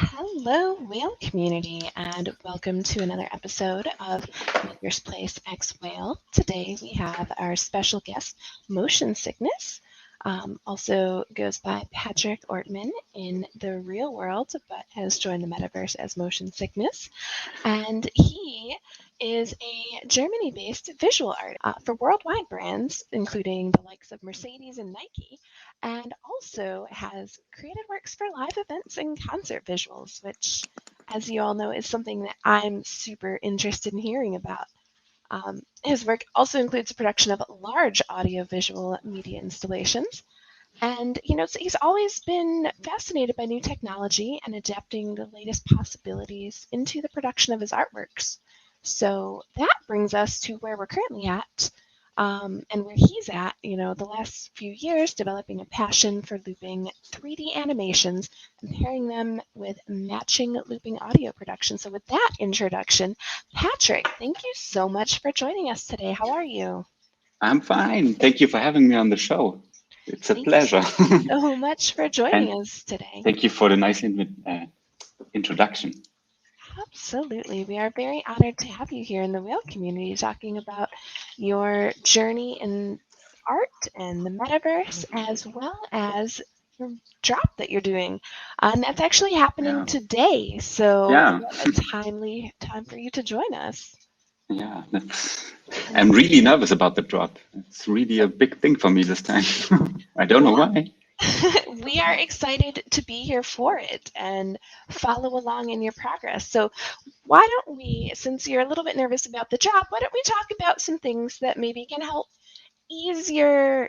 Hello, whale community, and welcome to another episode of Makersplace X Whale. Today we have our special guest, MotionSickness. Also goes by Patric Ortmann in the real world, but has joined the metaverse as MotionSickness. And he is a Germany-based visual art for worldwide brands, including the likes of Mercedes and Nike, and also has created works for live events and concert visuals, which, as you all know, is something that I'm super interested in hearing about. His work also includes the production of large audiovisual media installations. And, so he's always been fascinated by new technology and adapting the latest possibilities into the production of his artworks. So that brings us to where we're currently at, and where he's at, the last few years, developing a passion for looping 3D animations and pairing them with matching looping audio production. So with that introduction, Patric, thank you so much for joining us today. How are you? I'm fine. Thank you for having me on the show. It's a Thank pleasure. you so much for joining And us today. thank you for the nice introduction. Absolutely. We are very honored to have you here in the whale community talking about your journey in art and the metaverse, as well as your drop that you're doing. And that's actually happening Yeah. today. So Yeah. what a timely time for you to join us. Yeah. I'm really nervous about the drop. It's really a big thing for me this time. I don't know why. We are excited to be here for it and follow along in your progress. So why don't we, since you're a little bit nervous about the job, why don't we talk about some things that maybe can help ease your,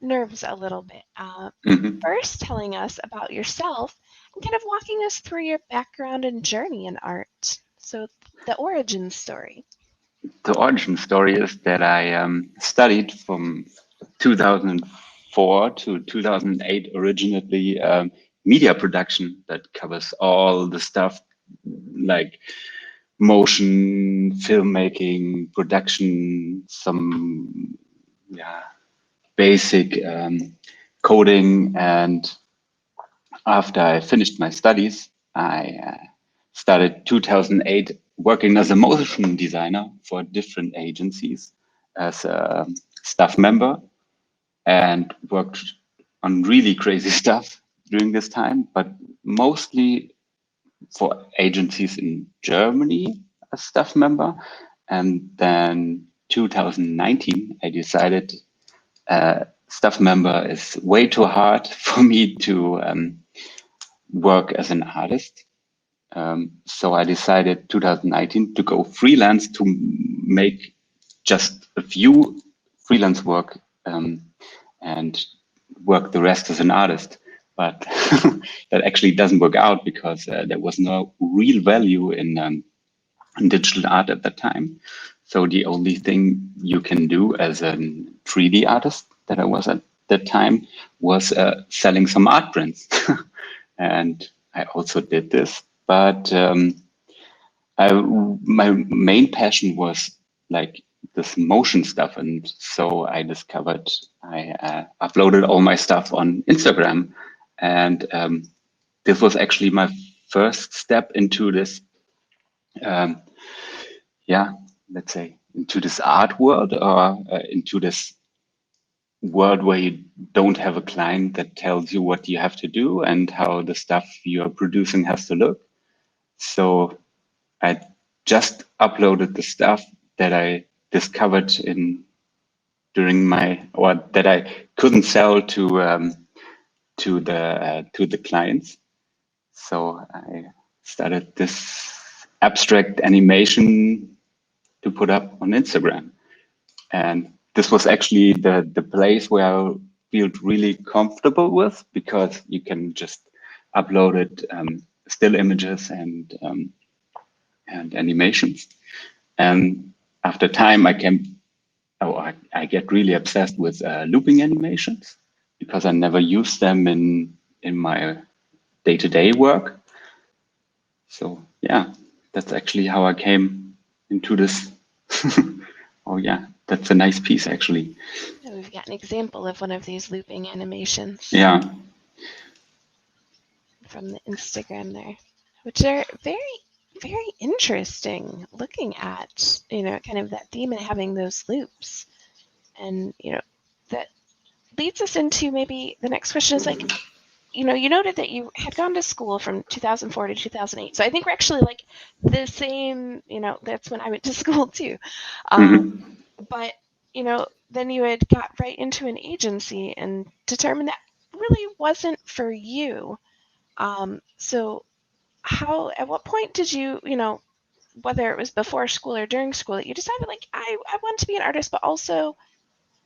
nerves a little bit. First, telling us about yourself and kind of walking us through your background and journey in art. So the origin story. The origin story is that I studied from 2004 to 2008 originally media production that covers all the stuff like motion, filmmaking, production, some basic coding. And after I finished my studies, I started 2008 working as a motion designer for different agencies as a staff member and worked on really crazy stuff during this time, but mostly for agencies in Germany as staff member. And then 2019, I decided staff member is way too hard for me to work as an artist. So I decided 2019 to go freelance to make just a few freelance work and work the rest as an artist. But that actually doesn't work out because there was no real value in digital art at that time. So the only thing you can do as a 3D artist that I was at that time was selling some art prints. And I also did this. But my main passion was like this motion stuff. And so I discovered I uploaded all my stuff on Instagram. And this was actually my first step into this, let's say, into this art world or into this world where you don't have a client that tells you what you have to do and how the stuff you're producing has to look. So I just uploaded the stuff that I discovered during or that I couldn't sell to the clients. So I started this abstract animation to put up on Instagram, and this was actually the place where I felt really comfortable with, because you can just upload it still images and animations. And after time, I get really obsessed with looping animations because I never use them in my day-to-day work. So yeah, that's actually how I came into this. Oh yeah, that's a nice piece actually. Yeah, we've got an example of one of these looping animations. Yeah. From the Instagram there. which are very, very interesting, looking at, kind of that theme and having those loops. And, that leads us into maybe the next question is like, you noted that you had gone to school from 2004 to 2008. So I think we're actually like the same, that's when I went to school too. But, then you had got right into an agency and determined that really wasn't for you. So at what point did you, whether it was before school or during school, that you decided like, I want to be an artist, but also,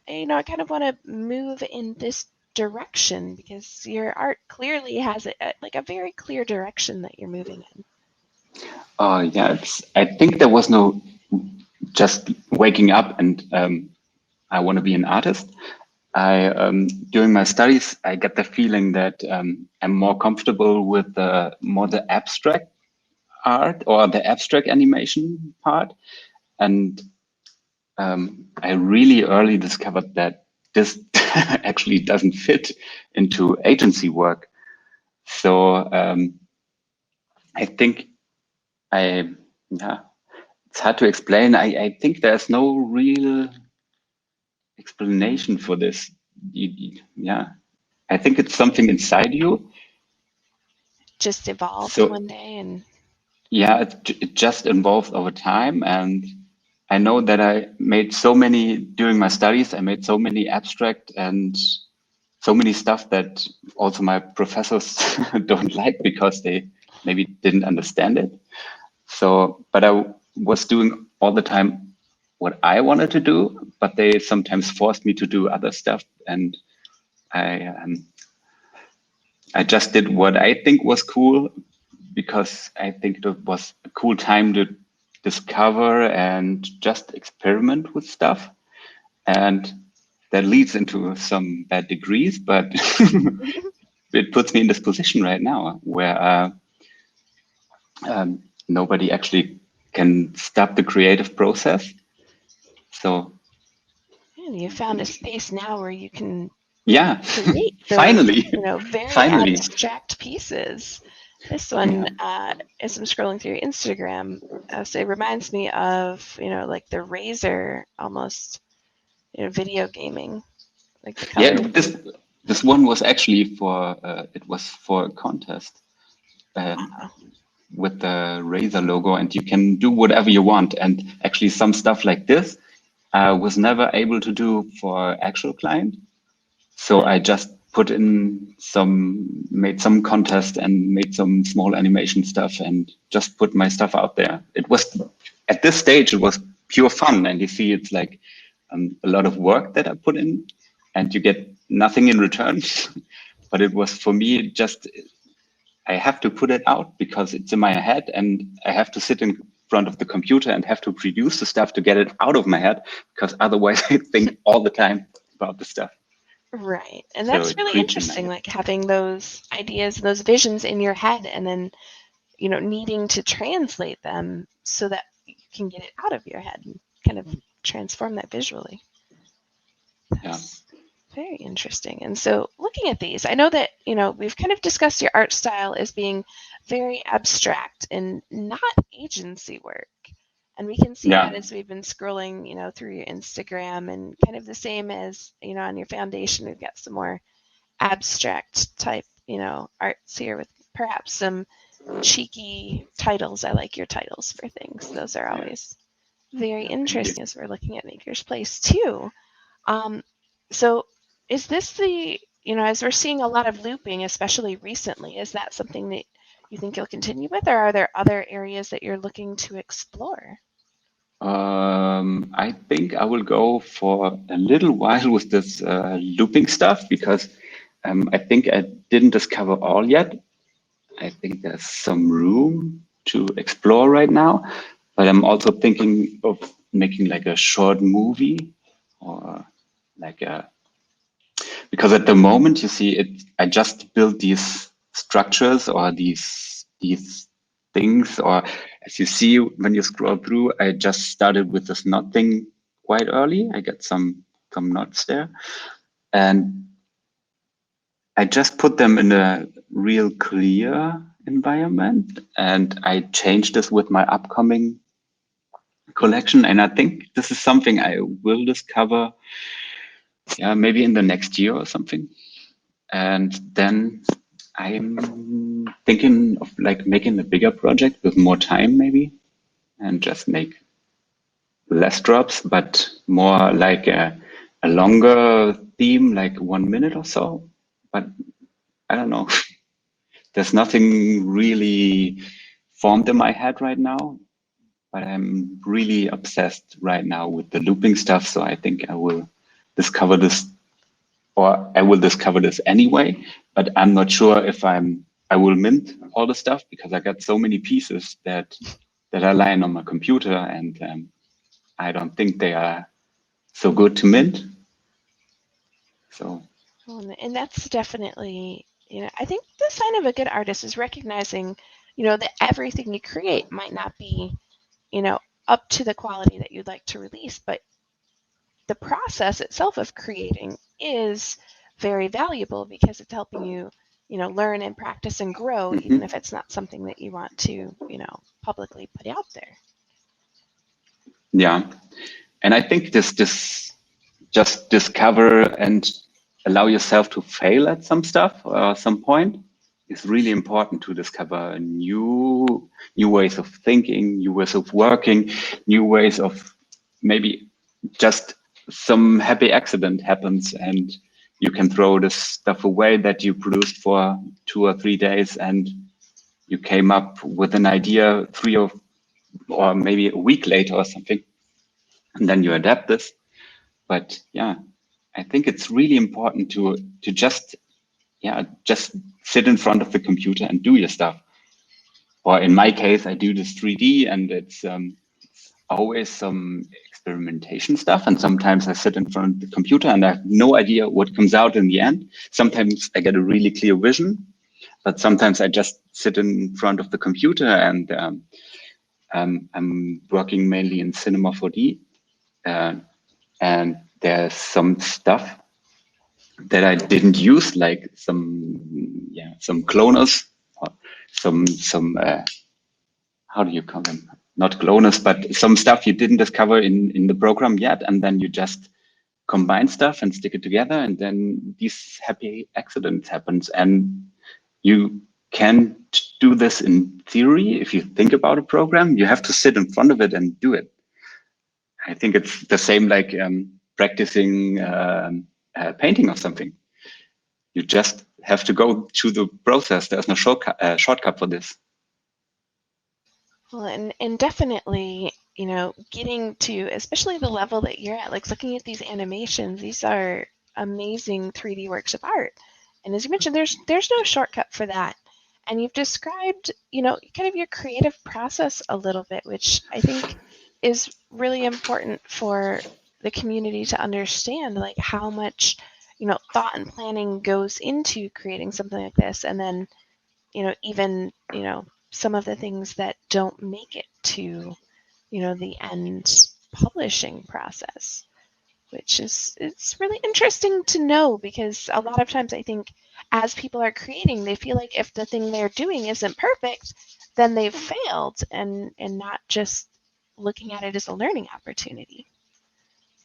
I kind of want to move in this direction, because your art clearly has like a very clear direction that you're moving in. Yeah, I think there was no just waking up and I want to be an artist. During my studies, I get the feeling that I'm more comfortable with the abstract art or the abstract animation part. And I really early discovered that this actually doesn't fit into agency work. So I think it's hard to explain. I think there's no real explanation for this. I think it's something inside you. Just evolved So one day and. yeah, it just evolves over time. And I know that I made so many during my studies, I made so many abstract and so many stuff that also my professors don't like because they maybe didn't understand it. So, but I was doing all the time what I wanted to do, but they sometimes forced me to do other stuff. And I just did what I think was cool because I think it was a cool time to discover and just experiment with stuff. And that leads into some bad degrees, but it puts me in this position right now where nobody actually can stop the creative process. So, And you found a space now where you can yeah, create those, finally, very finally. abstract pieces. This one, as I'm scrolling through Instagram, so it reminds me of, like the Razor almost, video gaming, like the color. Yeah, this one was actually for it was for a contest with the Razer logo, and you can do whatever you want. And actually, some stuff like this I was never able to do for actual client. So I just made some contest and made some small animation stuff and just put my stuff out there. It was, at this stage, it was pure fun. And you see, it's like a lot of work that I put in and you get nothing in return. But it was for me, I have to put it out because it's in my head and I have to sit in front of the computer and have to produce the stuff to get it out of my head, because otherwise I think all the time about the stuff. Right. And So that's it really creeps in my interesting, head. like having those ideas, those visions in your head, and then, needing to translate them so that you can get it out of your head and kind of transform that visually. That's very interesting. And so looking at these, I know that, we've kind of discussed your art style as being very abstract and not agency work. And we can see that as we've been scrolling, through your Instagram, and kind of the same as, on your foundation, we've got some more abstract type, arts here with perhaps some cheeky titles. I like your titles for things. Those are always very interesting as we're looking at Makerspace too. So is this as we're seeing a lot of looping, especially recently, is that something that you think you'll continue with, or are there other areas that you're looking to explore? I think I will go for a little while with this looping stuff because I think I didn't discover all yet. I think there's some room to explore right now, but I'm also thinking of making like a short movie or like because at the moment you see it, I just built these structures or these things, or as you see when you scroll through, I just started with this knot thing quite early. I got some knots there, and I just put them in a real clear environment, and I changed this with my upcoming collection. And I think this is something I will discover, yeah, maybe in the next year or something. And then I'm thinking of like making a bigger project with more time maybe, and just make less drops, but more like a longer theme, like 1 minute or so. But I don't know. There's nothing really formed in my head right now, but I'm really obsessed right now with the looping stuff. So I think I will discover this, or I will discover this anyway, but I'm not sure if I will mint all the stuff because I got so many pieces that are lying on my computer, and I don't think they are so good to mint. So, And that's definitely, I think the sign of a good artist is recognizing, that everything you create might not be, up to the quality that you'd like to release, but the process itself of creating is very valuable because it's helping you, learn and practice and grow, even if it's not something that you want to, publicly put out there. yeah. And I think this just discover and allow yourself to fail at some stuff or some point is really important to discover new ways of thinking, new ways of working, new ways of maybe just some happy accident happens and you can throw this stuff away that you produced for 2 or 3 days, and you came up with an idea 3 or maybe a week later or something, and then you adapt this. But yeah, I think it's really important to just sit in front of the computer and do your stuff. Or in my case, I do this 3D, and it's always some experimentation stuff. And sometimes I sit in front of the computer and I have no idea what comes out in the end. Sometimes I get a really clear vision, but sometimes I just sit in front of the computer and I'm working mainly in Cinema 4D. And there's some stuff that I didn't use, like some cloners, or some how do you call them? Not cloners, but some stuff you didn't discover in the program yet, and then you just combine stuff and stick it together, and then these happy accidents happens. And you can do this in theory. If you think about a program, you have to sit in front of it and do it. I think it's the same like practicing painting or something. You just have to go through the process. There's no shortcut for this. Well, and definitely, getting to, especially the level that you're at, like looking at these animations, these are amazing 3D works of art. And as you mentioned, there's no shortcut for that. And you've described, kind of your creative process a little bit, which I think is really important for the community to understand, like how much, thought and planning goes into creating something like this. And then, even, some of the things that don't make it to, the end publishing process, which is, it's really interesting to know, because a lot of times I think as people are creating, they feel like if the thing they're doing isn't perfect, then they've failed, and not just looking at it as a learning opportunity,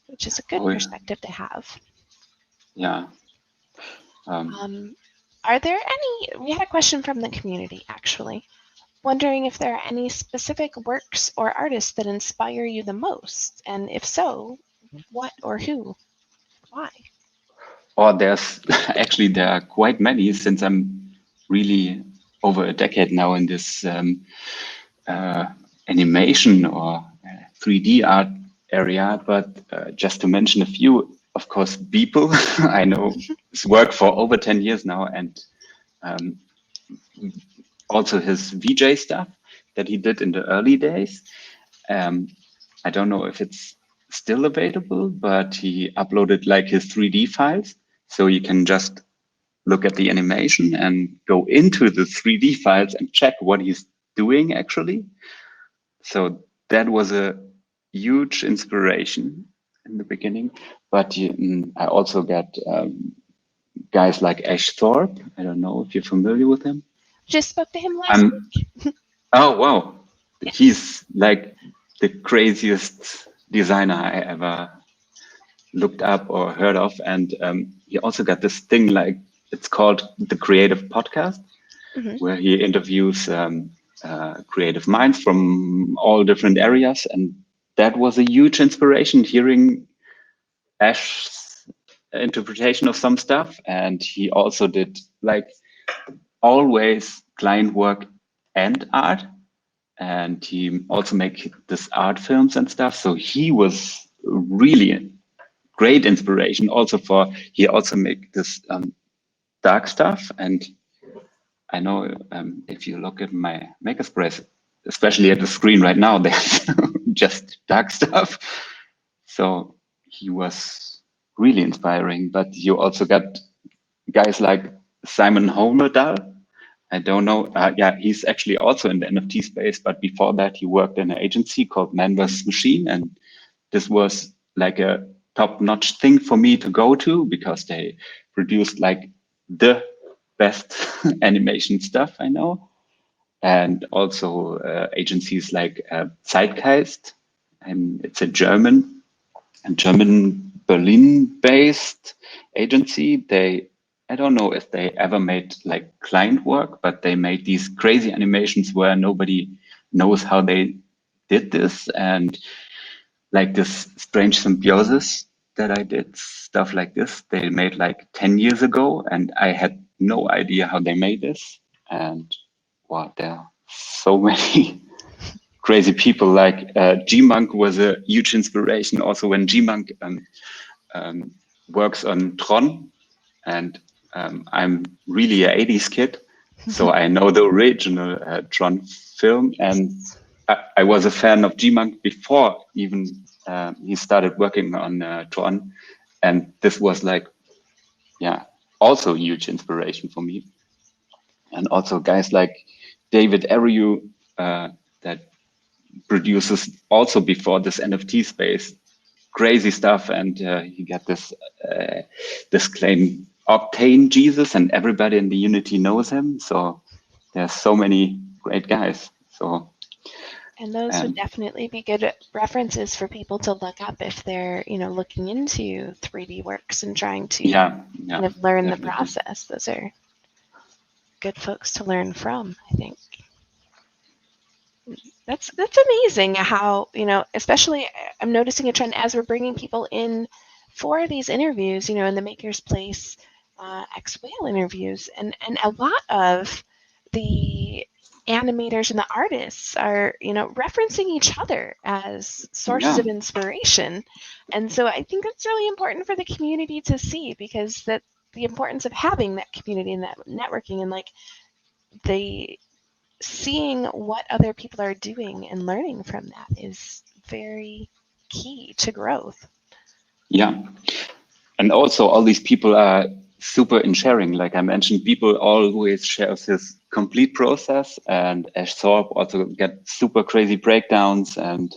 which is a good perspective to have. Yeah. Are there any, we had a question from the community actually, wondering if there are any specific works or artists that inspire you the most, and if so, what or who? Why? Or there's actually, there are quite many, since I'm really over a decade now in this animation or 3D art area. But just to mention a few, of course, Beeple. I know his work for over 10 years now, and also his VJ stuff that he did in the early days. I don't know if it's still available, but he uploaded like his 3D files. So you can just look at the animation and go into the 3D files and check what he's doing actually. So that was a huge inspiration in the beginning. But I also got guys like Ash Thorpe. I don't know if you're familiar with him. Just spoke to him last I'm, week. oh, wow. Yes. He's like the craziest designer I ever looked up or heard of. And he also got this thing, like, it's called the Creative Podcast, Mhm. where he interviews creative minds from all different areas. And that was a huge inspiration, hearing Ash's interpretation of some stuff. And he also did, like, always client work and art. And he also make this art films and stuff. So he was really great inspiration also for, he also make this dark stuff. And I know if you look at my Makerspace, especially at the screen right now, there's just dark stuff. So he was really inspiring. But you also got guys like Simon Homerdal. I don't know. Yeah, he's actually also in the NFT space. But before that, he worked in an agency called Man vs. Machine. And this was like a top-notch thing for me to go to, because they produced like the best animation stuff I know. And also agencies like Zeitgeist, and it's a German Berlin-based agency. I don't know if they ever made like client work, but they made these crazy animations where nobody knows how they did this. And like this strange symbiosis that I did, stuff like this, they made like 10 years ago, and I had no idea how they made this. And wow, there are so many crazy people. Like G-Monk was a huge inspiration also when G-Monk works on Tron. And I'm really a 80s kid, so I know the original Tron film. And I was a fan of G-Monk before even he started working on Tron. And this was like, yeah, also huge inspiration for me. And also guys like David Ariu that produces also before this NFT space crazy stuff. And he got this claim Octane Jesus, and everybody in the Unity knows him. So there's so many great guys. So And those would definitely be good references for people to look up if they're, looking into 3D works and trying to kind of learn definitely the process. Those are good folks to learn from, I think. That's amazing how, especially I'm noticing a trend as we're bringing people in for these interviews, in the Makerspace X Whale interviews. And a lot of the animators and the artists are, referencing each other as sources of inspiration. And so I think that's really important for the community to see, because that the importance of having that community and that networking, and like seeing what other people are doing and learning from that is very key to growth. Yeah. And also all these people are super in sharing. Like I mentioned, people always share his complete process, and Ash Thorpe also get super crazy breakdowns. And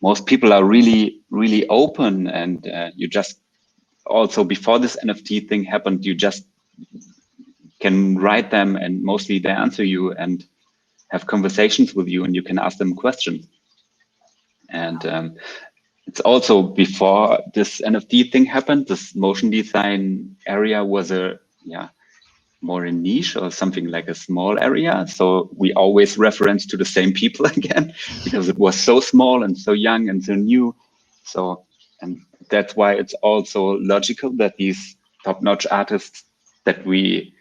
most people are really, really open. And you just also, before this NFT thing happened, you just can write them, and mostly they answer you and have conversations with you, and you can ask them questions. And it's also before this NFT thing happened, this motion design area was more a niche or something like a small area. So we always reference to the same people again, because it was so small and so young and so new. So, and that's why it's also logical that these top-notch artists that we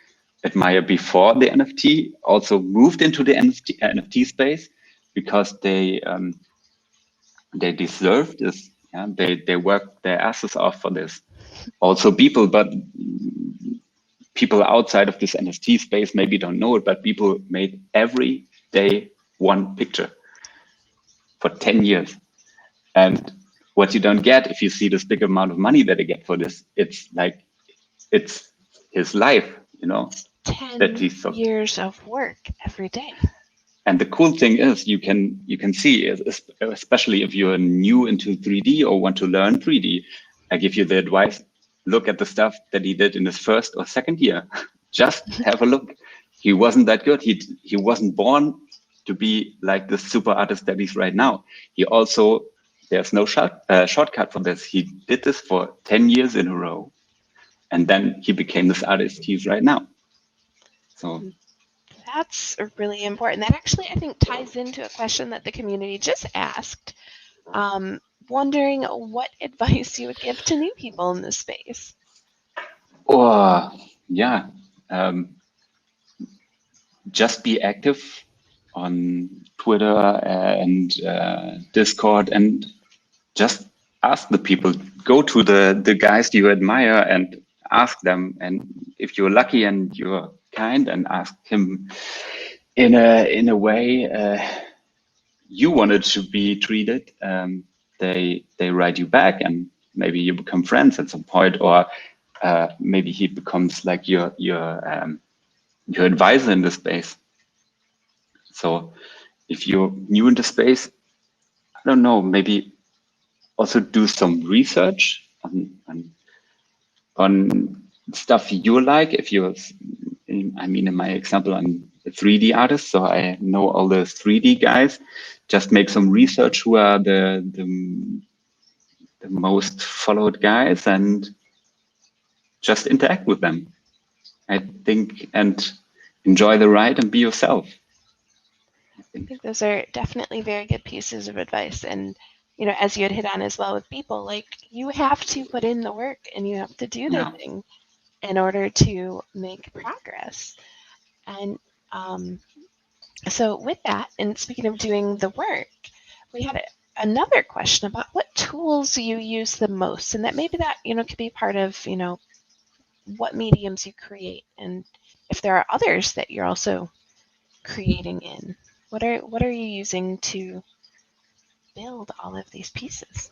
admire before the NFT also moved into the NFT space, because they deserve this. Yeah? They work their asses off for this. Also people outside of this NFT space maybe don't know it, but people made every day one picture for 10 years. And what you don't get if you see this big amount of money that they get for this, it's like, it's his life, 10 years of work every day. And the cool thing is you can see, especially if you're new into 3D or want to learn 3D, I give you the advice, look at the stuff that he did in his first or second year. Just have a look. he wasn't that good. He wasn't born to be like the super artist that he's right now. He also, there's no shortcut for this. He did this for 10 years in a row. And then he became this artist he's right now. So that's really important. That actually, I think, ties into a question that the community just asked, wondering what advice you would give to new people in this space. Yeah, just be active on Twitter and Discord, and just ask the people. Go to the guys you admire and ask them. And if you're lucky and you're kind, and ask him in a way you wanted to be treated, they write you back, and maybe you become friends at some point, or maybe he becomes like your advisor in the space. So if you're new in the space, I don't know, maybe also do some research on stuff you like. If you're, I mean, in my example, I'm a 3D artist, so I know all the 3D guys. Just make some research who are the most followed guys, and just interact with them, I think, and enjoy the ride and be yourself. I think those are definitely very good pieces of advice. And, you know, as you had hit on as well with people, like, you have to put in the work and you have to do the thing in order to make progress. And so with that, and speaking of doing the work, we had another question about what tools you use the most, and that maybe that, you know, could be part of, you know, what mediums you create, and if there are others that you're also creating in. What are you using to build all of these pieces?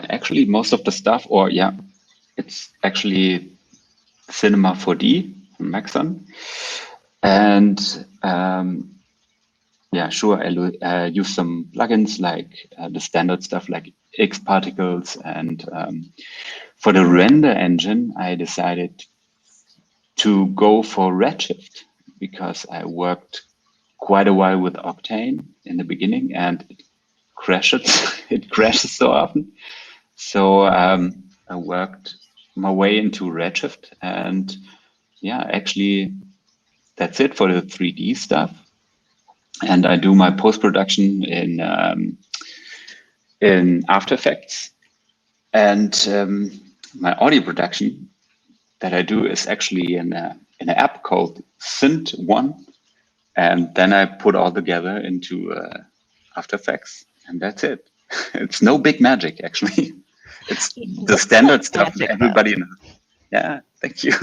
Actually, most of the stuff, or yeah, it's actually Cinema 4D from Maxon. And yeah, sure, I use some plugins like the standard stuff like X particles. And for the render engine, I decided to go for Redshift, because I worked quite a while with Octane in the beginning, and it crashes so often. So I worked my way into Redshift, and yeah, actually that's it for the 3D stuff. And I do my post-production in After Effects, and my audio production that I do is actually in an app called Synth One, and then I put all together into After Effects, and that's it. It's no big magic, actually. It's the standard stuff that everybody knows. Yeah, thank you.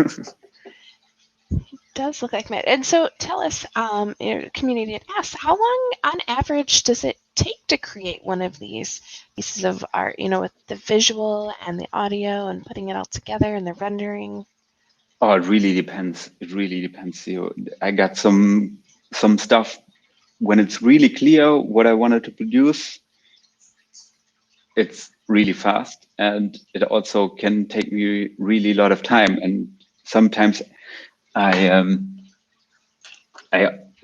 Does look like magic. And so tell us, your community had asked, how long on average does it take to create one of these pieces of art, you know, with the visual and the audio and putting it all together and the rendering? Oh, it really depends. It really depends. I got some stuff when it's really clear what I wanted to produce. It's really fast, and it also can take me really a lot of time. And sometimes I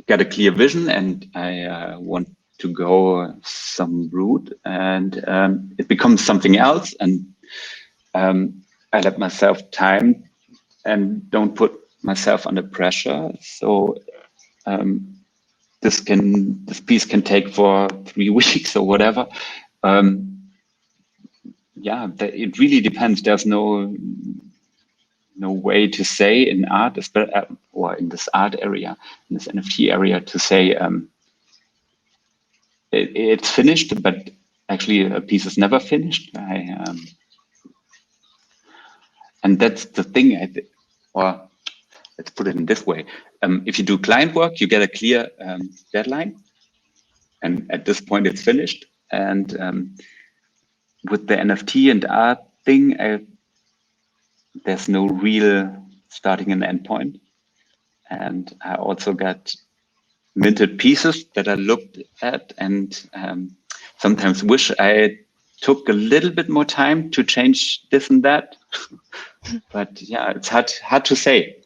got a clear vision, and I want to go some route, and it becomes something else. And I let myself time and don't put myself under pressure. So this piece can take for 3 weeks or whatever. Yeah, it really depends. There's no way to say in art, or in this art area, in this NFT area, to say it's finished, but actually a piece is never finished. And that's the thing. Or let's put it in this way: if you do client work, you get a clear deadline, and at this point it's finished. And with the NFT and art thing, there's no real starting and end point. And I also got minted pieces that I looked at, and sometimes wish I took a little bit more time to change this and that. But yeah, it's hard to say.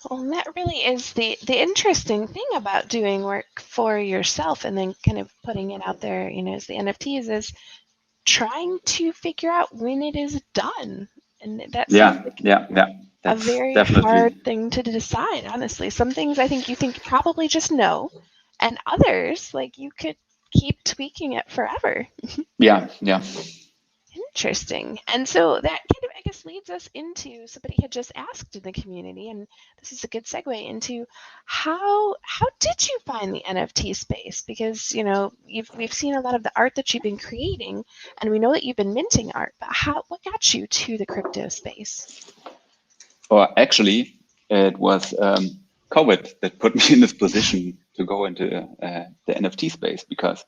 Well, and that really is the interesting thing about doing work for yourself and then kind of putting it out there, as the NFTs, is trying to figure out when it is done. And that seems like Yeah. a That's very hard definitely. thing to decide, honestly. Some things I think you probably just know, and others, like, you could keep tweaking it forever. Yeah. Interesting. And so that kind of, I guess, leads us into, somebody had just asked in the community, and this is a good segue into how did you find the NFT space? Because we've seen a lot of the art that you've been creating, and we know that you've been minting art. But what got you to the crypto space? Or actually, it was COVID that put me in this position to go into the NFT space, because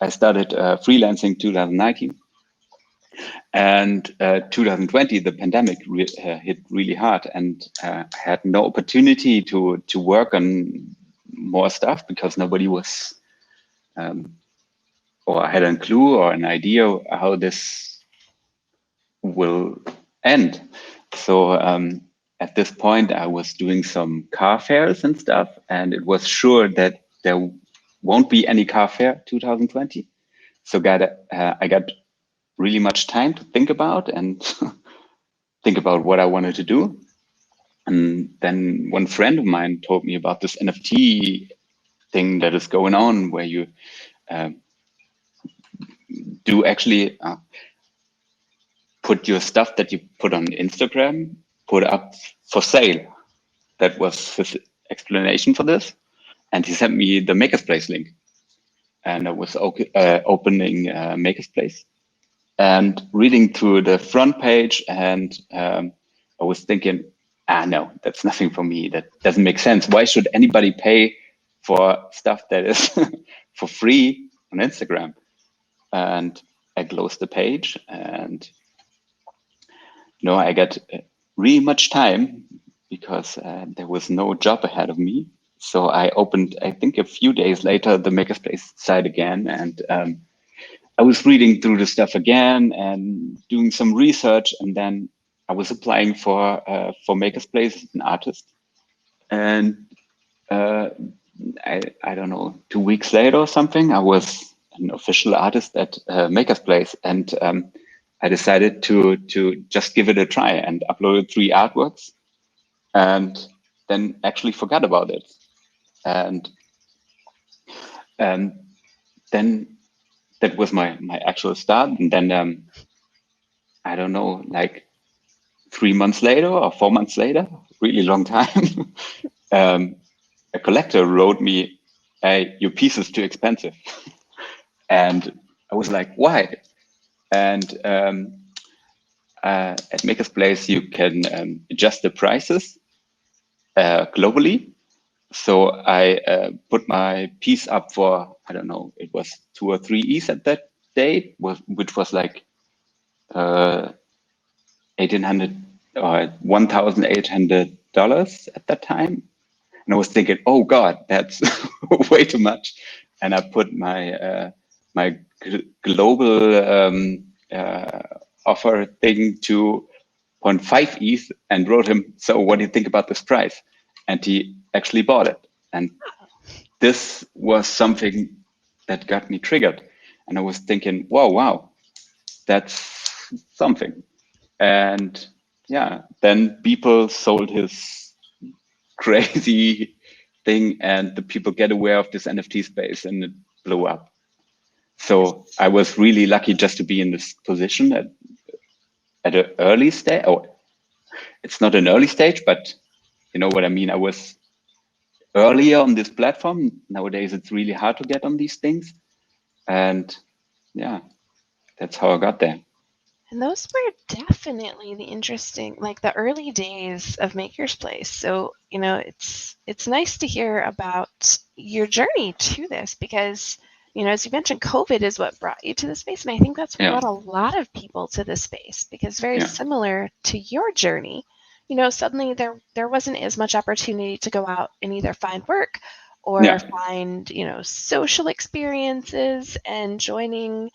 I started freelancing 2019, and 2020 the pandemic hit really hard, and I had no opportunity to work on more stuff because nobody was or had a clue or an idea how this will end. So at this point, I was doing some car fairs and stuff, and it was sure that there won't be any car fair 2020. So I got really much time to think about and think about what I wanted to do. And then one friend of mine told me about this NFT thing that is going on, where you do actually put your stuff that you put on Instagram, put up for sale. That was his explanation for this. And he sent me the Makerspace link. And I was opening Makerspace and reading through the front page. And I was thinking, no, that's nothing for me. That doesn't make sense. Why should anybody pay for stuff that is for free on Instagram? And I closed the page, and I got really much time because there was no job ahead of me. So I opened, I think a few days later, the Makerspace site again, and I was reading through the stuff again and doing some research, and then I was applying for Makerspace as an artist, and I don't know, 2 weeks later or something, I was an official artist at Makerspace, and I decided to just give it a try and uploaded 3 artworks, and then actually forgot about it. And then that was my actual start. And then I don't know, like 3 months later or 4 months later, really long time, a collector wrote me, "Hey, your piece is too expensive." And I was like, "Why?" And at Makerspace, you can adjust the prices globally. So I put my piece up for, I don't know, it was 2 or 3 ETH at that date, which was like 1,800 or $1,800 at that time. And I was thinking, oh God, that's way too much. And I put my my global offer thing to 0.5 ETH and wrote him, "So what do you think about this price?" And he actually bought it. And this was something that got me triggered. And I was thinking, wow, that's something. And yeah, then people sold his crazy thing, and the people get aware of this NFT space, and it blew up. So I was really lucky just to be in this position at an early stage. Oh, it's not an early stage, but you know what I mean. I was earlier on this platform. Nowadays, it's really hard to get on these things. And yeah, that's how I got there. And those were definitely the interesting, like the early days of Makerspace. So, it's nice to hear about your journey to this, because, as you mentioned, COVID is what brought you to the space. And I think that's what brought a lot of people to the space, because very similar to your journey, suddenly there wasn't as much opportunity to go out and either find work or find, social experiences, and joining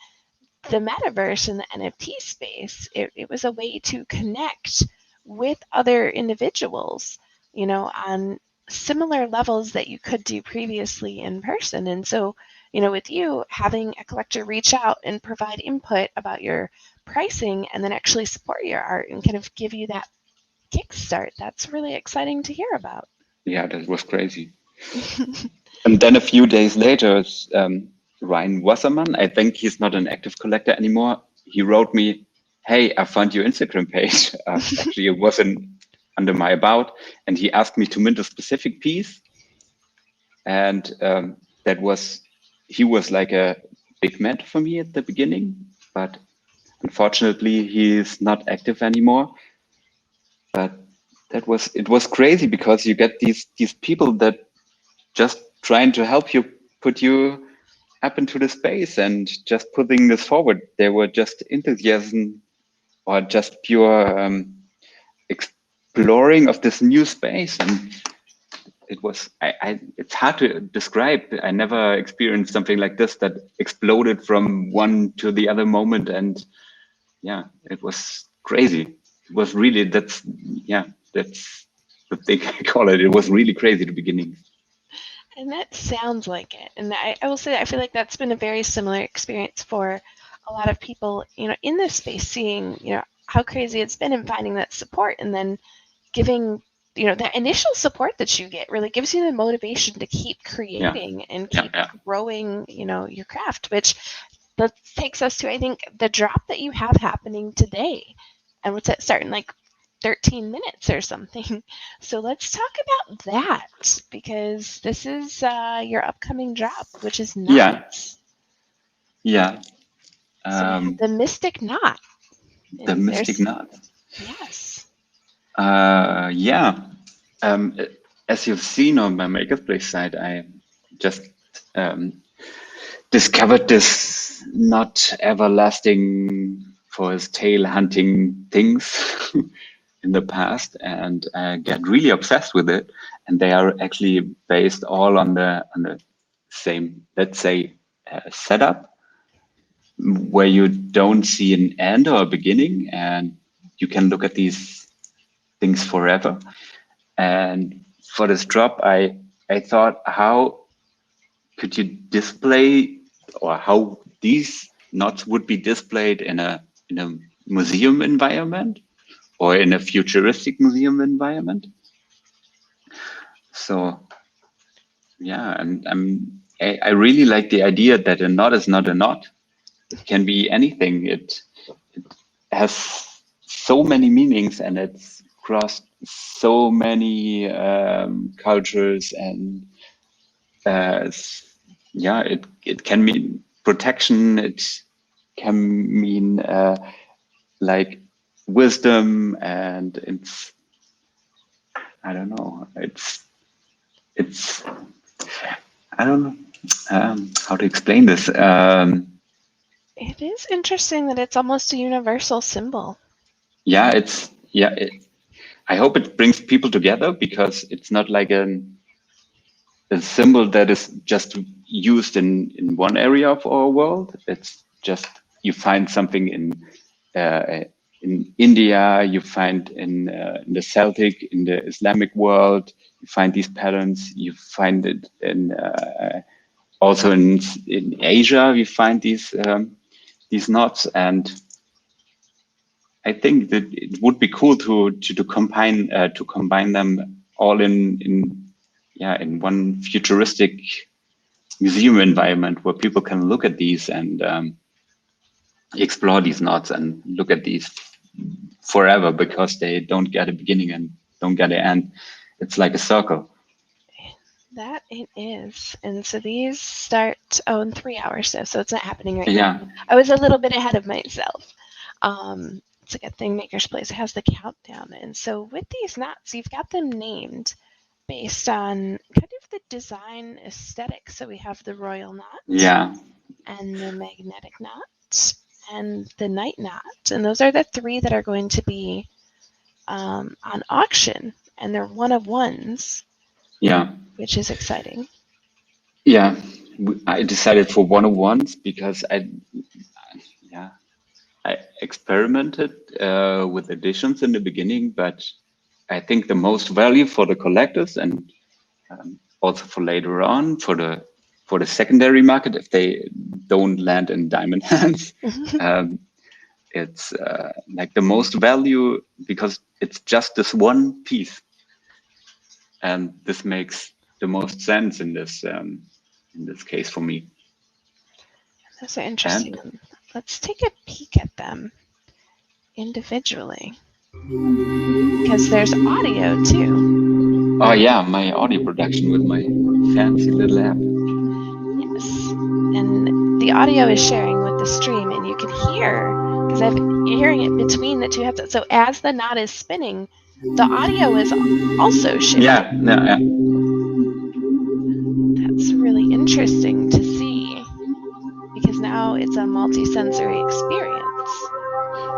the metaverse and the NFT space, it was a way to connect with other individuals, on similar levels that you could do previously in person. And so, with you having a collector reach out and provide input about your pricing and then actually support your art and kind of give you that kickstart, that's really exciting to hear about. Yeah, that was crazy. And then a few days later, Ryan Wasserman, I think he's not an active collector anymore. He wrote me, "Hey, I found your Instagram page." Actually, it wasn't under my about, and he asked me to mint a specific piece. And he was like a big mentor for me at the beginning, but unfortunately, he's not active anymore. But it was crazy because you get these people that just trying to help you put you up into the space and just putting this forward. They were just enthusiasm or just pure exploring of this new space. And it was, it's hard to describe. I never experienced something like this that exploded from one to the other moment. And yeah, it was crazy. It was really, that's what they call it. It was really crazy at the beginning. And that sounds like it. And I will say, I feel like that's been a very similar experience for a lot of people, in this space, seeing, how crazy it's been and finding that support and then giving, that initial support that you get really gives you the motivation to keep creating and keep growing, your craft, which that takes us to, I think, the drop that you have happening today. And what's that starting like 13 minutes or something. So let's talk about that, because this is your upcoming drop, which is nuts. Yeah. So the Mystic Knot. The Mystic Knot. Yes. Yeah. As you've seen on my Makersplace site, I just discovered this not everlasting for his tail hunting things in the past, and I get really obsessed with it. And they are actually based all on the same, let's say, setup, where you don't see an end or a beginning, and you can look at these things forever. And for this drop, I thought, how could you display, or how these knots would be displayed in a museum environment or in a futuristic museum environment? So yeah, and I really like the idea that a knot is not a knot. It can be anything. It has so many meanings, and it's crossed so many cultures, and it can mean protection. It can mean like wisdom, and it's, I don't know. It's I don't know how to explain this. It is interesting that it's almost a universal symbol. Yeah, I hope it brings people together, because it's not like a symbol that is just used in one area of our world. It's just, you find something in India, you find in the Celtic, in the Islamic world, you find these patterns. You find it in also in Asia. We find these knots, and I think that it would be cool to combine them all in one futuristic museum environment, where people can look at these and explore these knots and look at these forever, because they don't get a beginning and don't get an end. It's like a circle. That it is. And so these start in 3 hours, so it's not happening right now. I was a little bit ahead of myself. It's a good thing Makersplace has the countdown. And so with these knots, you've got them named based on kind of the design aesthetic. So we have the royal knot, and the magnetic knot, and the night knot. And those are the three that are going to be on auction, and they're one of ones. Yeah. Which is exciting. Yeah, I decided for 101s because I experimented with additions in the beginning, but I think the most value for the collectors and also for later on for the secondary market if they don't land in diamond hands. It's like the most value because it's just this one piece, and this makes the most sense in this case for me. Those are interesting. And let's take a peek at them individually, because there's audio too. Oh yeah, my audio production with my fancy little app. Yes, and the audio is sharing with the stream, and you can hear, because you're hearing it between the two headsets. So as the knot is spinning, the audio is also sharing. Yeah. That's really interesting to see, because now it's a multi-sensory experience.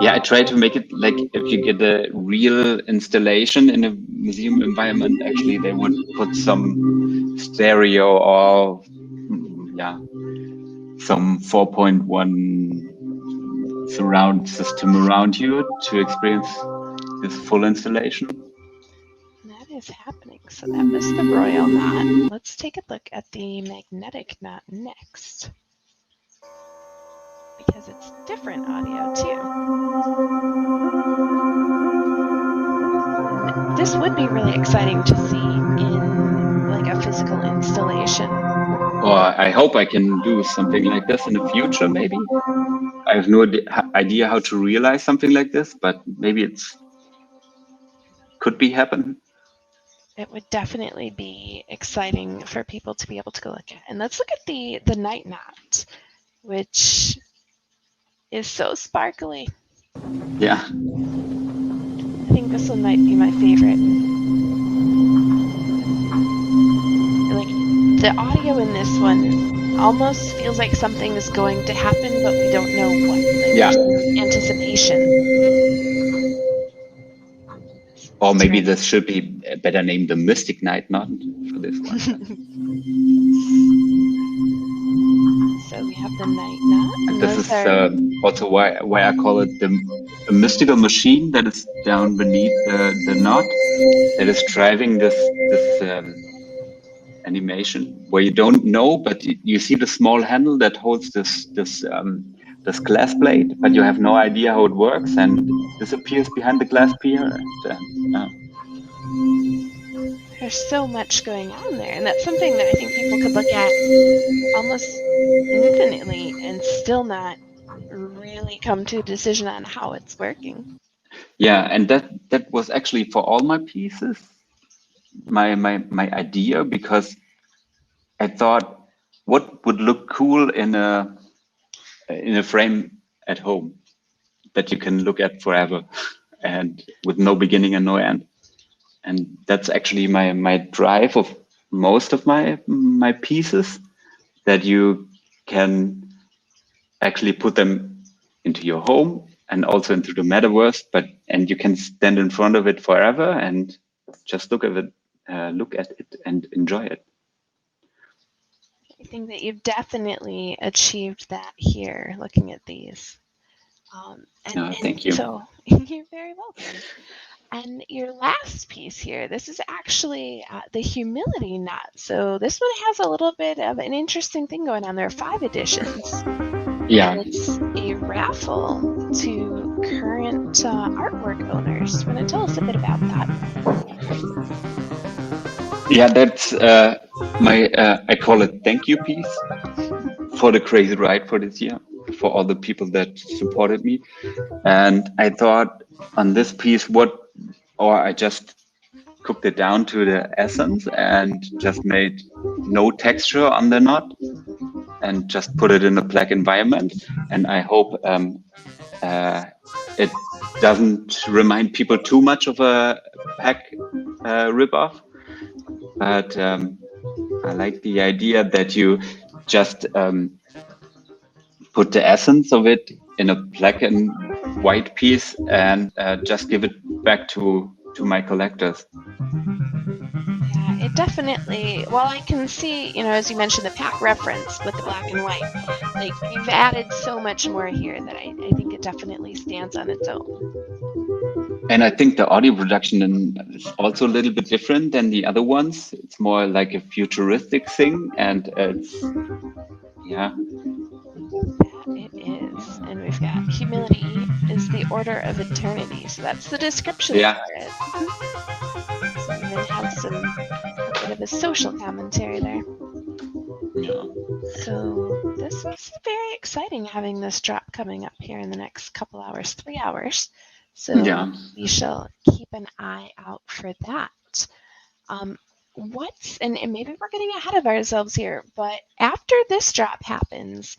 Yeah, I try to make it like if you get a real installation in a museum environment, actually they would put some stereo or some 4.1 surround system around you to experience this full installation. That is happening. So that was the royal knot. Let's take a look at the magnetic knot next, because it's different audio too. And this would be really exciting to see in like a physical installation. Or I hope I can do something like this in the future, maybe. I have no idea how to realize something like this, but maybe it's could be happen. It would definitely be exciting for people to be able to go look at. And let's look at the night knot, which is so sparkly. Yeah. I think this one might be my favorite. Like the audio in this one almost feels like something is going to happen, but we don't know what. Like, yeah. Anticipation. Or maybe this should be better named the Mystic Night knot for this one. So we have the night knot. And this is also why I call it the mystical machine that is down beneath the knot that is driving this animation where you don't know, but you see the small handle that holds this glass plate, but you have no idea how it works, and disappears behind the glass pier. There's so much going on there, and that's something that I think people could look at almost infinitely and still not really come to a decision on how it's working. Yeah, and that was actually for all my pieces my idea, because I thought what would look cool in a frame at home that you can look at forever and with no beginning and no end. And that's actually my drive of most of my pieces, that you can actually put them into your home and also into the metaverse, and you can stand in front of it forever and just look at it and enjoy it. I think that you've definitely achieved that here, looking at these. Thank you. So you're very welcome. And your last piece here, this is actually the humility knot. So this one has a little bit of an interesting thing going on. There are 5 editions. Yeah. And it's a raffle to current artwork owners. You want to tell us a bit about that? Yeah, that's I call it thank you piece for the crazy ride for this year, for all the people that supported me. And I thought on this piece, I just cooked it down to the essence and just made no texture on the knot and just put it in a black environment. And I hope it doesn't remind people too much of a pack ripoff. But I like the idea that you just put the essence of it in a black and white piece and just give it back to my collectors. Yeah, it definitely, well, I can see, as you mentioned, the pack reference with the black and white, like you've added so much more here that I think it definitely stands on its own. And I think the audio production is also a little bit different than the other ones. It's more like a futuristic thing, and it's yeah, That it is. And we've got humility is the order of eternity. So that's the description yeah, for it. So we even have a bit of a social commentary there. yeah, So this is very exciting having this drop coming up here in the next couple hours, 3 hours. So yeah. we shall keep an eye out for that. And maybe we're getting ahead of ourselves here, but after this drop happens,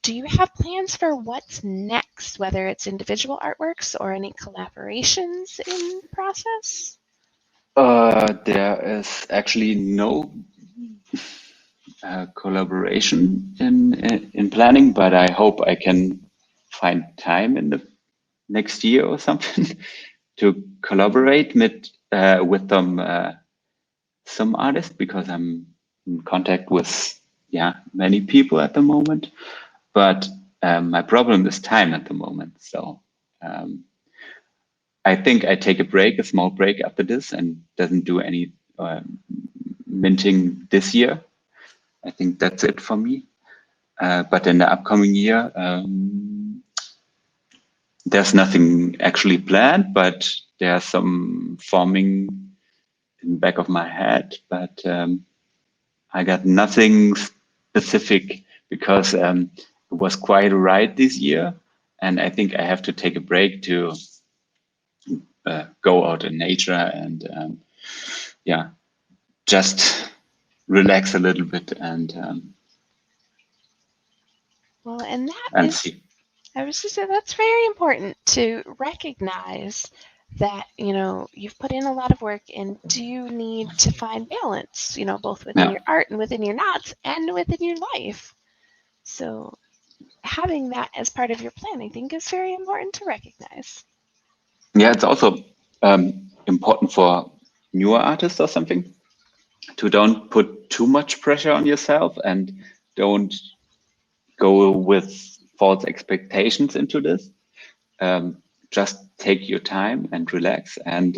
do you have plans for what's next, whether it's individual artworks or any collaborations in process? There is actually no collaboration in planning, but I hope I can find time in the next year or something to collaborate with some artists, because I'm in contact with many people at the moment. But my problem is time at the moment. So um, I think I take a small break after this, and doesn't do any minting this year. I think that's it for me. But in the upcoming year, there's nothing actually planned, but there's some forming in the back of my head. But I got nothing specific, because it was quite a ride this year. And I think I have to take a break to go out in nature and just relax a little bit Well, and that and is, see. I was just saying, that's very important to recognize that, you've put in a lot of work and do need to find balance, both within Yeah, your art and within your knots and within your life. So having that as part of your plan, I think, is very important to recognize. yeah. It's also important for newer artists or something to don't put too much pressure on yourself, and don't go with false expectations into this. Just take your time and relax, and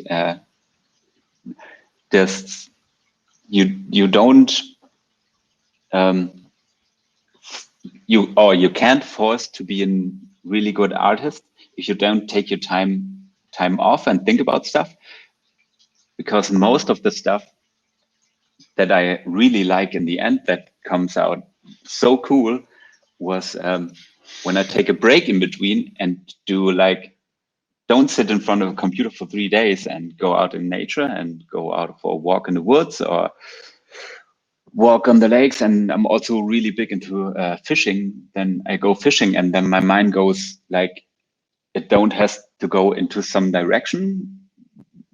just you don't you can't force to be a really good artist if you don't take your time off and think about stuff, because most of the stuff that I really like in the end that comes out so cool was when I take a break in between and don't sit in front of a computer for 3 days and go out in nature and go out for a walk in the woods or walk on the lakes. And I'm also really big into fishing. Then I go fishing, and then my mind goes it don't has to go into some direction.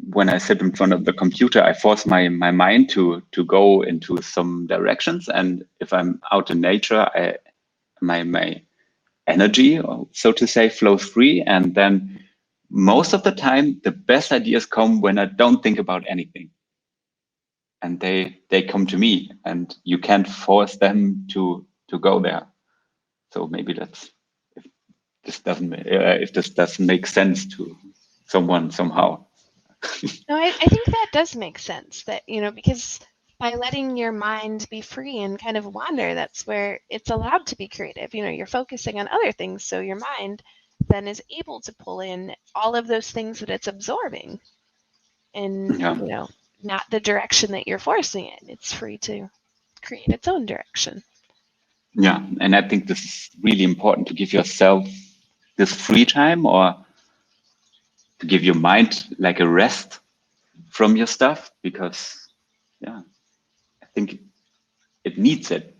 When I sit in front of the computer, I force my mind to go into some directions. And if I'm out in nature, my energy, so to say, flows free. And then most of the time, the best ideas come when I don't think about anything, and they come to me, and you can't force them to go there. So maybe that's if this doesn't make sense to someone somehow. No, I think that does make sense, that, because by letting your mind be free and kind of wander, that's where it's allowed to be creative. You're focusing on other things, so your mind then is able to pull in all of those things that it's absorbing, and, Yeah. not the direction that you're forcing it. It's free to create its own direction. Yeah. And I think this is really important, to give yourself this free time, or to give your mind like a rest from your stuff, because I think it needs it.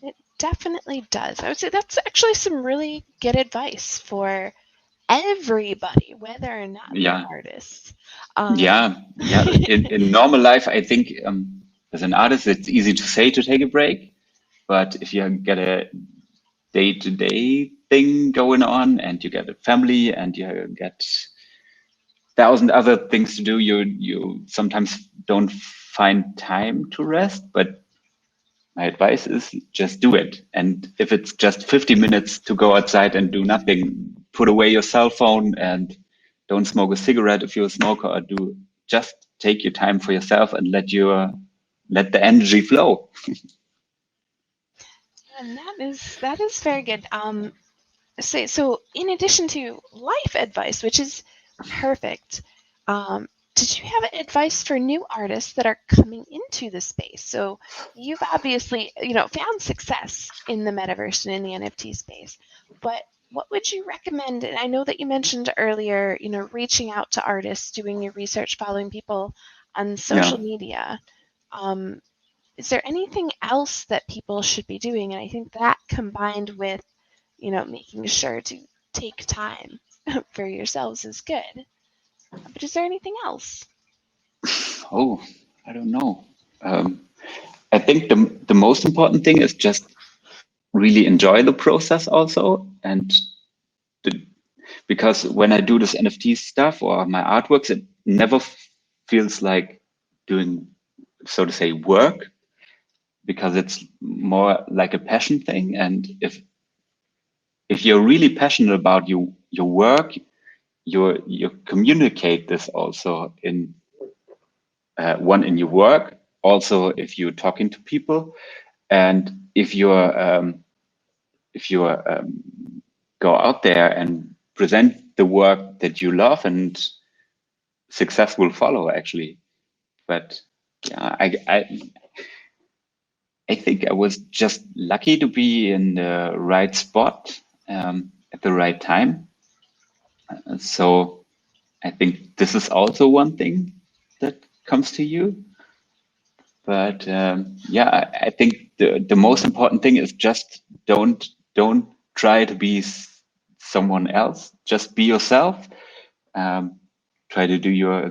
It definitely does. I would say that's actually some really good advice for everybody, whether or not they're artists. Yeah. In normal life, I think as an artist, it's easy to say to take a break, but if you get a day-to-day thing going on, and you get a family, and you get 1,000 other things to do, you sometimes don't find time to rest. But my advice is just do it. And if it's just 50 minutes to go outside and do nothing, put away your cell phone and don't smoke a cigarette if you're a smoker, or just take your time for yourself and let the energy flow. And that is very good. So in addition to life advice, which is perfect, did you have advice for new artists that are coming into the space? So you've obviously, found success in the metaverse and in the NFT space, but what would you recommend? And I know that you mentioned earlier, reaching out to artists, doing your research, following people on social media. Is there anything else that people should be doing? And I think that combined with, making sure to take time for yourselves is good. But is there anything else? Oh, I don't know. I think the most important thing is just really enjoy the process also. And because when I do this NFT stuff or my artworks, it never feels like doing, so to say, work, because it's more like a passion thing. And if you're really passionate about your work, you communicate this also in in your work, also if you're talking to people, and if you're go out there and present the work that you love, and success will follow actually. But yeah, I think I was just lucky to be in the right spot at the right time. So I think this is also one thing that comes to you. But yeah, I think the most important thing is just don't try to be someone else. Just be yourself. Try to do your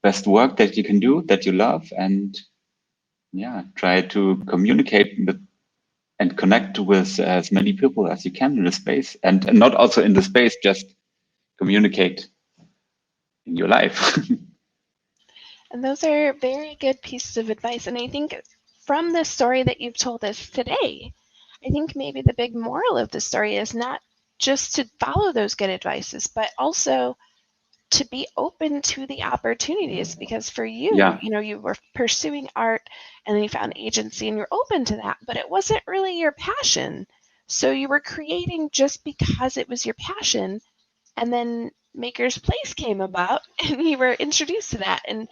best work that you can do, that you love, and yeah, try to communicate and connect with as many people as you can in the space, and not also in the space, just communicate in your life. And those are very good pieces of advice. And I think from the story that you've told us today, I think maybe the big moral of the story is not just to follow those good advices, but also to be open to the opportunities, because for you, Yeah. You were pursuing art and then you found agency and you're open to that, but it wasn't really your passion. So you were creating just because it was your passion. And then Makersplace came about and you were introduced to that. And,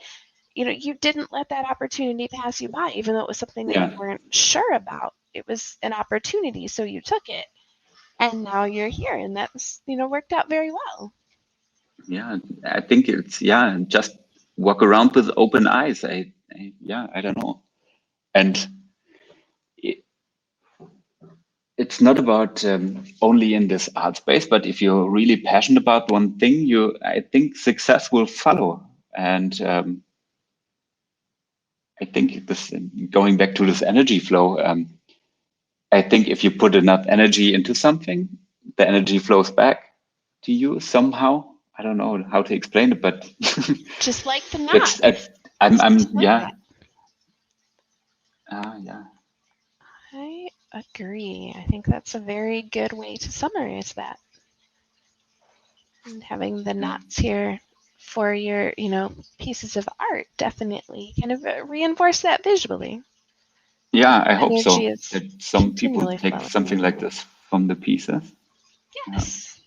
you didn't let that opportunity pass you by, even though it was something that you weren't sure about. It was an opportunity, so you took it. And now you're here, and that's, worked out very well. Yeah, I think it's just walk around with open eyes. I don't know, and it's not about only in this art space, but if you're really passionate about one thing, I think success will follow. And I think this, going back to this energy flow, I think if you put enough energy into something, the energy flows back to you somehow. I don't know how to explain it, but Just like the it's knots. I'm Just like yeah. that. Yeah. I agree. I think that's a very good way to summarize that. And having the knots here for your, pieces of art definitely kind of reinforce that visually. Yeah, I hope Energy so. is That some people continually take flowing. something like this from the pieces. Yes.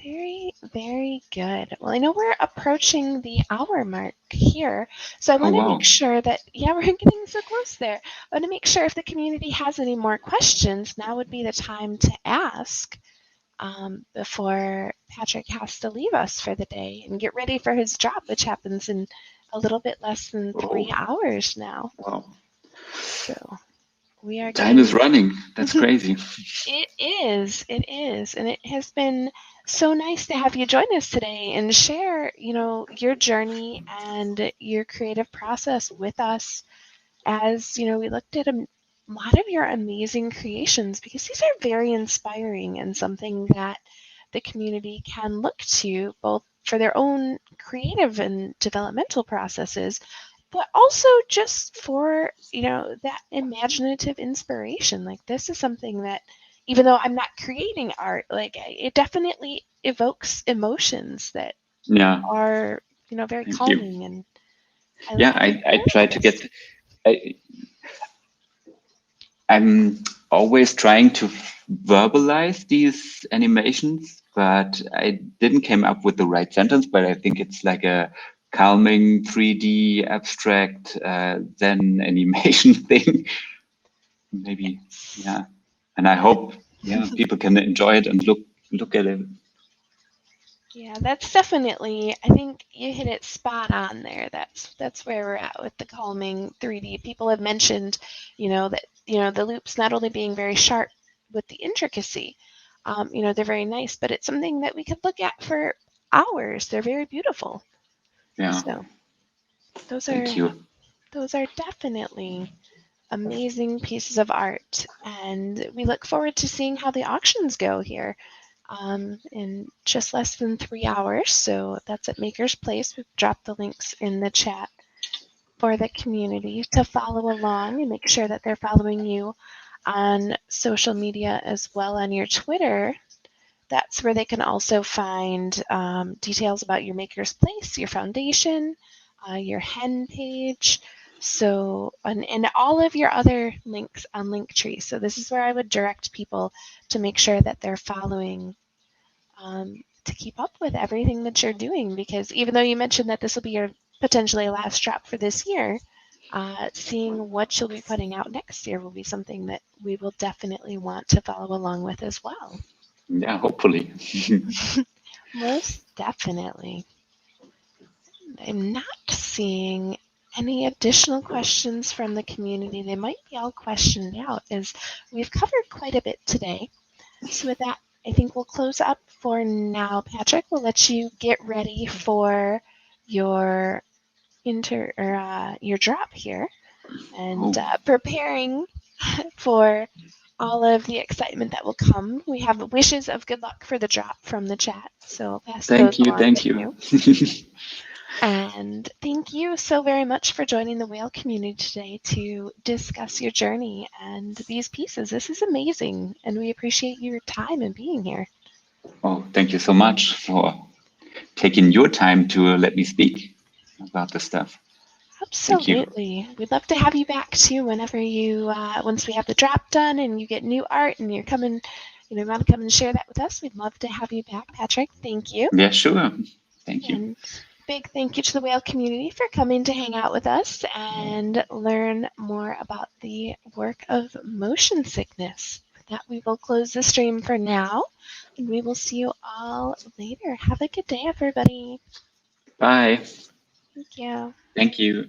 Very, very good. Well, I know we're approaching the hour mark here, so I Oh want to make wow. sure that, we're getting so close there. I want to make sure if the community has any more questions, now would be the time to ask before Patric has to leave us for the day and get ready for his job, which happens in a little bit less than 3 hours now. Wow. So we are Time is getting running. That's crazy. It is, and it has been so nice to have you join us today and share, your journey and your creative process with us as, we looked at a lot of your amazing creations, because these are very inspiring and something that the community can look to both for their own creative and developmental processes, but also just for, that imaginative inspiration. Like, this is something that, even though I'm not creating art, like it definitely evokes emotions that Yeah, are, very thank you. calming, and I Yeah, like the I try to purpose. get. I'm always trying to verbalize these animations, but I didn't came up with the right sentence. But I think it's like a calming 3D abstract Zen animation thing. Maybe, Yes. yeah. And I hope, yeah, people can enjoy it and look at it. Yeah, that's definitely, I think you hit it spot on there. That's where we're at with the calming 3D. People have mentioned, that, the loops not only being very sharp with the intricacy, they're very nice, but it's something that we could look at for hours. They're very beautiful. Yeah, So those thank are you. those are definitely amazing pieces of art, and we look forward to seeing how the auctions go here in just less than 3 hours. So that's at Makersplace. We've dropped the links in the chat for the community to follow along and make sure that they're following you on social media as well on your Twitter. That's where they can also find details about your Makerspace, your foundation, your hen page. So, and all of your other links on Linktree. So this is where I would direct people to make sure that they're following to keep up with everything that you're doing. Because even though you mentioned that this will be your potentially last drop for this year, seeing what you'll be putting out next year will be something that we will definitely want to follow along with as well. Yeah, hopefully. Most definitely. I'm not seeing any additional questions from the community. They might be all questioned out, as we've covered quite a bit today. So with that, I think we'll close up for now. Patrick, we'll let you get ready for your your drop here, and Oh, preparing for all of the excitement that will come. We have wishes of good luck for the drop from the chat, so I'll pass those thank you, along thank to you. you. And thank you so very much for joining the whale community today to discuss your journey and these pieces. This is amazing, and we appreciate your time and being here. Oh, thank you so much for taking your time to let me speak about this stuff. Thank you. Absolutely. We'd love to have you back too whenever once we have the drop done and you get new art and you're coming, you want to come and share that with us. We'd love to have you back, Patrick. Thank you. Yeah, sure. Thank you. And big thank you to the whale community for coming to hang out with us and learn more about the work of motion sickness. With that, we will close the stream for now, and we will see you all later. Have a good day, everybody. Bye. Thank you. Thank you.